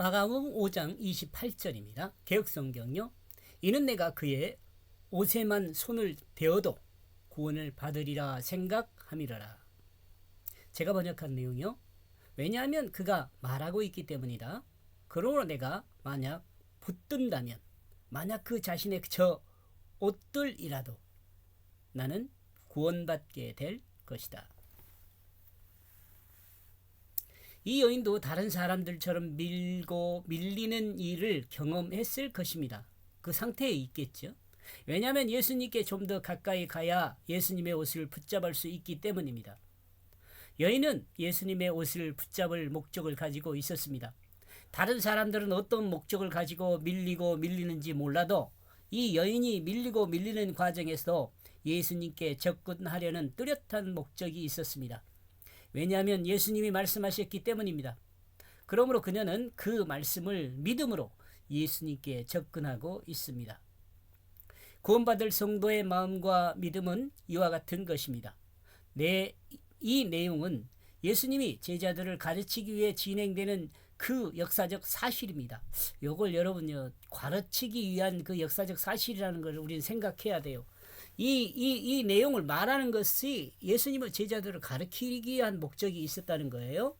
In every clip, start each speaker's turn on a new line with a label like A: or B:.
A: 마가복음 5장 28절입니다. 개역성경요. 이는 내가 그의 옷에만 손을 대어도 구원을 받으리라 생각함이러라. 제가 번역한 내용이요. 왜냐하면 그가 말하고 있기 때문이다. 그러므로 내가 만약 붙든다면, 만약 그 자신의 저 옷들이라도 나는 구원받게 될 것이다. 이 여인도 다른 사람들처럼 밀리는 일을 경험했을 것입니다. 그 상태에 있겠죠. 왜냐하면 예수님께 좀 더 가까이 가야 예수님의 옷을 붙잡을 수 있기 때문입니다. 여인은 예수님의 옷을 붙잡을 목적을 가지고 있었습니다. 다른 사람들은 어떤 목적을 가지고 밀리는지 몰라도 이 여인이 밀리는 과정에서 예수님께 접근하려는 뚜렷한 목적이 있었습니다. 왜냐하면 예수님이 말씀하셨기 때문입니다. 그러므로 그녀는 그 말씀을 믿음으로 예수님께 접근하고 있습니다. 구원받을 성도의 마음과 믿음은 이와 같은 것입니다. 이 내용은 예수님이 제자들을 가르치기 위해 진행되는 그 역사적 사실입니다. 이걸 여러분요, 가르치기 위한 그 역사적 사실이라는 걸 우리는 생각해야 돼요. 이 내용을 말하는 것이 예수님의 제자들을 가르치기 위한 목적이 있었다는 거예요.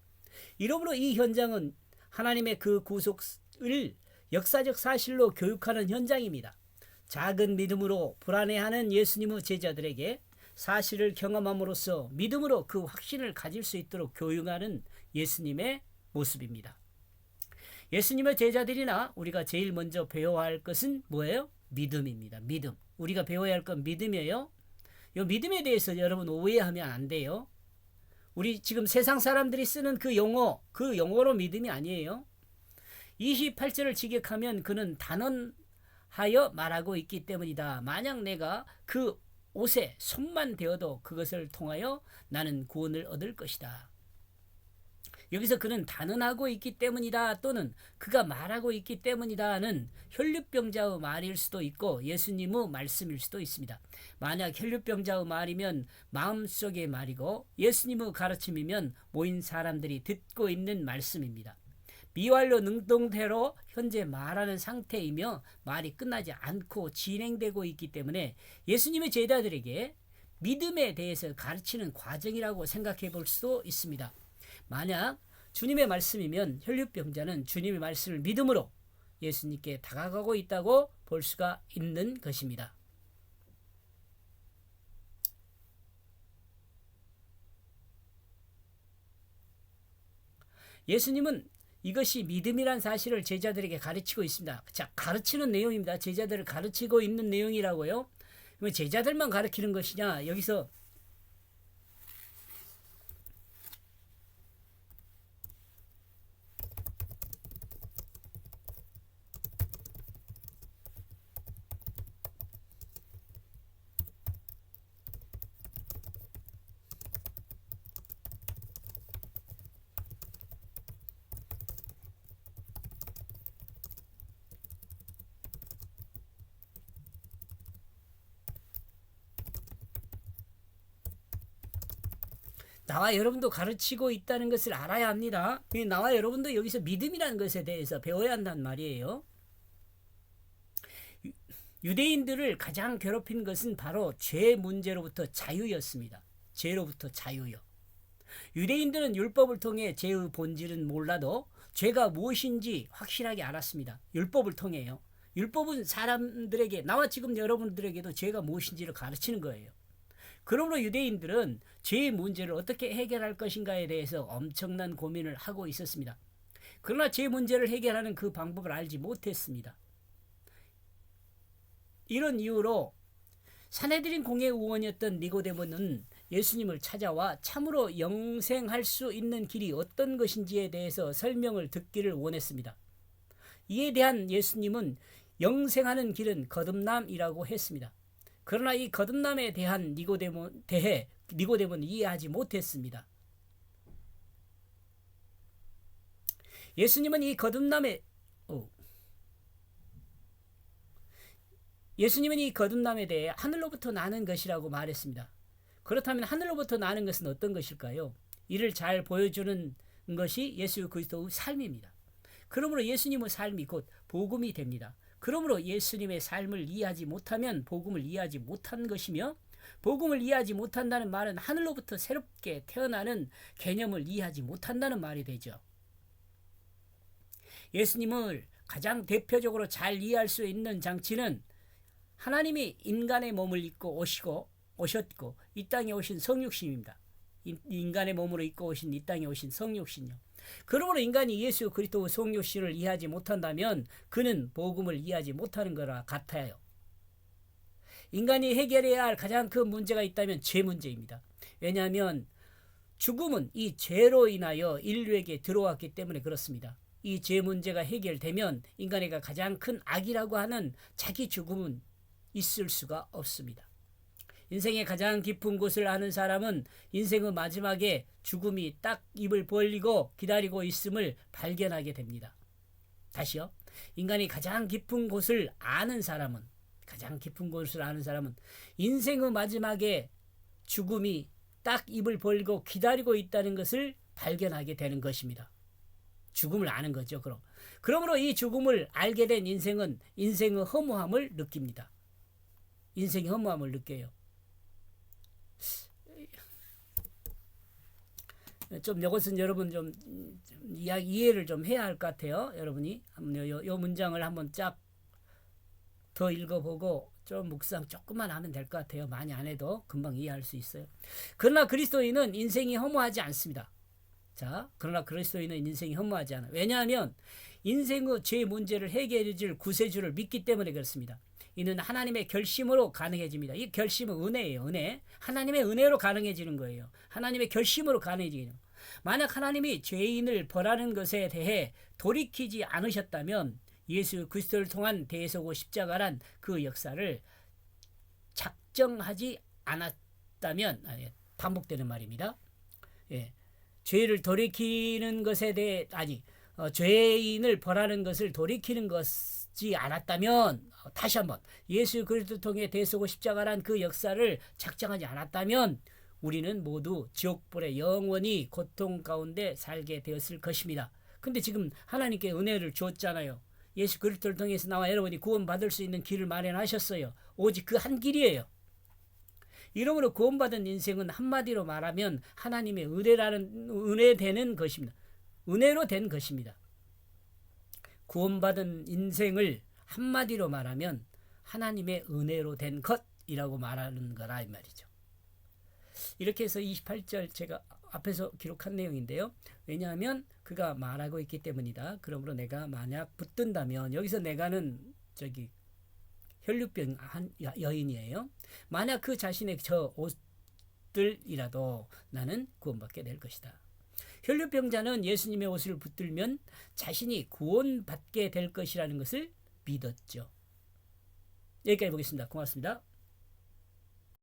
A: 이러므로 이 현장은 하나님의 그 구속을 역사적 사실로 교육하는 현장입니다. 작은 믿음으로 불안해하는 예수님의 제자들에게 사실을 경험함으로써 믿음으로 그 확신을 가질 수 있도록 교육하는 예수님의 모습입니다. 예수님의 제자들이나 우리가 제일 먼저 배워야 할 것은 뭐예요? 믿음입니다. 믿음. 우리가 배워야 할 건 믿음이에요. 이 믿음에 대해서 여러분 오해하면 안 돼요. 우리 지금 세상 사람들이 쓰는 그 용어로 믿음이 아니에요. 28절을 직역하면 그는 단언하여 말하고 있기 때문이다. 만약 내가 그 옷에 손만 대어도 그것을 통하여 나는 구원을 얻을 것이다. 여기서 그는 단언하고 있기 때문이다 또는 그가 말하고 있기 때문이다는 혈류병자의 말일 수도 있고 예수님의 말씀일 수도 있습니다. 만약 혈류병자의 말이면 마음속의 말이고 예수님의 가르침이면 모인 사람들이 듣고 있는 말씀입니다. 미완료 능동태로 현재 말하는 상태이며 말이 끝나지 않고 진행되고 있기 때문에 예수님의 제자들에게 믿음에 대해서 가르치는 과정이라고 생각해 볼 수도 있습니다. 만약 주님의 말씀이면 혈류병자는 주님의 말씀을 믿음으로 예수님께 다가가고 있다고 볼 수가 있는 것입니다. 예수님은 이것이 믿음이란 사실을 제자들에게 가르치고 있습니다. 자, 가르치는 내용입니다. 제자들을 가르치고 있는 내용이라고요. 제자들만 가르치는 것이냐? 여기서 나와 여러분도 가르치고 있다는 것을 알아야 합니다. 나와 여러분도 여기서 믿음이라는 것에 대해서 배워야 한다는 말이에요. 유대인들을 가장 괴롭힌 것은 바로 죄 문제로부터 자유였습니다. 죄로부터 자유요. 유대인들은 율법을 통해 죄의 본질은 몰라도 죄가 무엇인지 확실하게 알았습니다. 율법을 통해요. 율법은 사람들에게, 나와 지금 여러분들에게도 죄가 무엇인지를 가르치는 거예요. 그러므로 유대인들은 죄의 문제를 어떻게 해결할 것인가에 대해서 엄청난 고민을 하고 있었습니다. 그러나 죄 문제를 해결하는 그 방법을 알지 못했습니다. 이런 이유로 산헤드린 공회 의원이었던 니고데모는 예수님을 찾아와 참으로 영생할 수 있는 길이 어떤 것인지에 대해서 설명을 듣기를 원했습니다. 이에 대한 예수님은 영생하는 길은 거듭남이라고 했습니다. 그러나 이 거듭남에 대한 니고데모는 이해하지 못했습니다. 예수님은 이 거듭남에 대해 하늘로부터 나는 것이라고 말했습니다. 그렇다면 하늘로부터 나는 것은 어떤 것일까요? 이를 잘 보여주는 것이 예수 그리스도의 삶입니다. 그러므로 예수님의 삶이 곧 복음이 됩니다. 그러므로 예수님의 삶을 이해하지 못하면 복음을 이해하지 못한 것이며, 복음을 이해하지 못한다는 말은 하늘로부터 새롭게 태어나는 개념을 이해하지 못한다는 말이 되죠. 예수님을 가장 대표적으로 잘 이해할 수 있는 장치는 하나님이 인간의 몸을 입고 오셨고 이 땅에 오신 성육신입니다. 인간의 몸으로 입고 오신 이 땅에 오신 성육신이요. 그러므로 인간이 예수 그리스도 성육신을 이해하지 못한다면 그는 복음을 이해하지 못하는 거라 같아요. 인간이 해결해야 할 가장 큰 문제가 있다면 죄 문제입니다. 왜냐하면 죽음은 이 죄로 인하여 인류에게 들어왔기 때문에 그렇습니다. 이 죄 문제가 해결되면 인간에게 가장 큰 악이라고 하는 자기 죽음은 있을 수가 없습니다. 인생의 가장 깊은 곳을 아는 사람은 인생의 마지막에 죽음이 딱 입을 벌리고 기다리고 있음을 발견하게 됩니다. 다시요. 인간이 가장 깊은 곳을 아는 사람은 인생의 마지막에 죽음이 딱 입을 벌리고 기다리고 있다는 것을 발견하게 되는 것입니다. 죽음을 아는 거죠. 그러므로 이 죽음을 알게 된 인생은 인생의 허무함을 느낍니다. 인생의 허무함을 느껴요. 좀 이것은 여러분 좀 이해를 좀 해야 할 것 같아요. 여러분이 요 문장을 한번 쫙 더 읽어보고 좀 묵상 조금만 하면 될 것 같아요. 많이 안 해도 금방 이해할 수 있어요. 그러나 그리스도인은 인생이 허무하지 않습니다. 그러나 그리스도인은 인생이 허무하지 않아요. 왜냐하면 인생의 죄 문제를 해결해 줄 구세주를 믿기 때문에 그렇습니다. 이는 하나님의 결심으로 가능해집니다. 이 결심은 은혜예요. 은혜. 하나님의 은혜로 가능해지는 거예요. 하나님의 결심으로 가능해지는 거예요. 만약 하나님이 죄인을 벌하는 것에 대해 돌이키지 않으셨다면 예수 그리스도를 통한 대속의 십자가란 그 역사를 작정하지 않았다면, 반복되는 말입니다. 죄를 돌이키는 것에 대해 죄인을 벌하는 것을 돌이키는 것이 않았다면, 다시 한번 예수 그리스도를 통해 대속의 십자가란 그 역사를 작정하지 않았다면 우리는 모두 지옥불에 영원히 고통 가운데 살게 되었을 것입니다. 근데 지금 하나님께 은혜를 주었잖아요. 예수 그리스도를 통해서 나와 여러분이 구원받을 수 있는 길을 마련하셨어요. 오직 그 한 길이에요. 이러므로 구원받은 인생은 한마디로 말하면 하나님의 은혜되는 것입니다. 은혜로 된 것입니다. 구원받은 인생을 한마디로 말하면 하나님의 은혜로 된 것이라고 말하는 거라 이 말이죠. 이렇게 해서 28절 제가 앞에서 기록한 내용인데요. 왜냐하면 그가 말하고 있기 때문이다. 그러므로 내가 만약 붙든다면, 여기서 내가는 혈류병 한 여인이에요. 만약 그 자신의 저 옷들이라도 나는 구원받게 될 것이다. 혈류병자는 예수님의 옷을 붙들면 자신이 구원받게 될 것이라는 것을 믿었죠. 여기까지 보겠습니다. 고맙습니다.